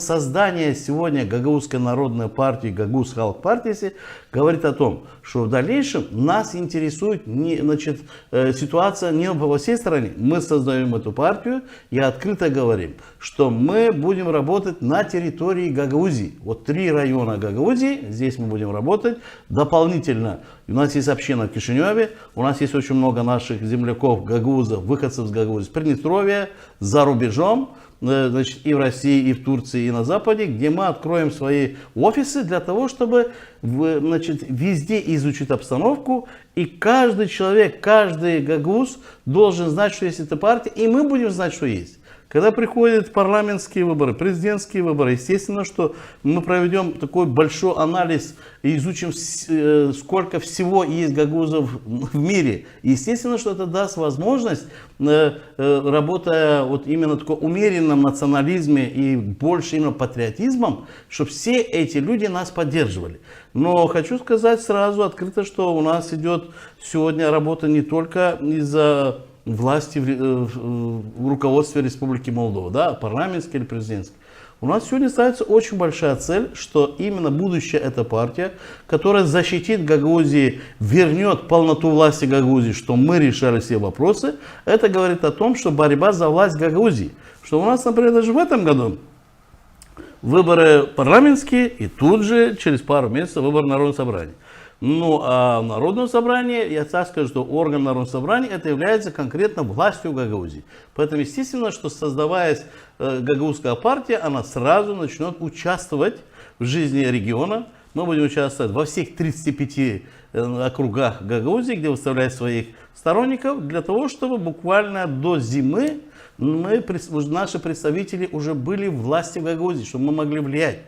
создание сегодня Гагаузской народной партии, Гагауз Халк партии, говорит о том, что в дальнейшем нас интересует ситуация не во всей стране. Мы создаем эту партию и открыто говорим, что мы будем работать на территории Гагаузии. Вот 3 района Гагаузии, здесь мы будем работать. Дополнительно у нас есть община в Кишиневе, у нас есть очень много наших земляков, гагаузов, выходцев с Гагаузии, с Приднестровья, за рубежом, значит, и в России, и в Турции, и на Западе, где мы откроем свои офисы для того, чтобы, значит, везде изучить обстановку. И каждый человек, каждый гагауз должен знать, что есть эта партия, и мы будем знать, что есть. Когда приходят парламентские выборы, президентские выборы, естественно, что мы проведем такой большой анализ и изучим, сколько всего есть гагаузов в мире. Естественно, что это даст возможность, работая вот именно в таком умеренном национализме и больше именно патриотизмом, чтобы все эти люди нас поддерживали. Но хочу сказать сразу открыто, что у нас идет сегодня работа не только из-за власти в руководстве Республики Молдова, да, парламентской или президентской. У нас сегодня ставится очень большая цель, что именно будущая эта партия, которая защитит Гагаузию, вернет полноту власти Гагаузии, что мы решали все вопросы, это говорит о том, что борьба за власть Гагаузии. Что у нас, например, даже в этом году выборы парламентские и тут же через пару месяцев выборы Народного собрания. Ну, а Народное собрание, я так скажу, что орган Народного собрания, это является конкретно властью Гагаузии. Поэтому, естественно, что создаваясь Гагаузская партия, она сразу начнет участвовать в жизни региона. Мы будем участвовать во всех 35 округах Гагаузии, где выставляют своих сторонников, для того, чтобы буквально до зимы наши представители уже были в власти в Гагаузии, чтобы мы могли влиять.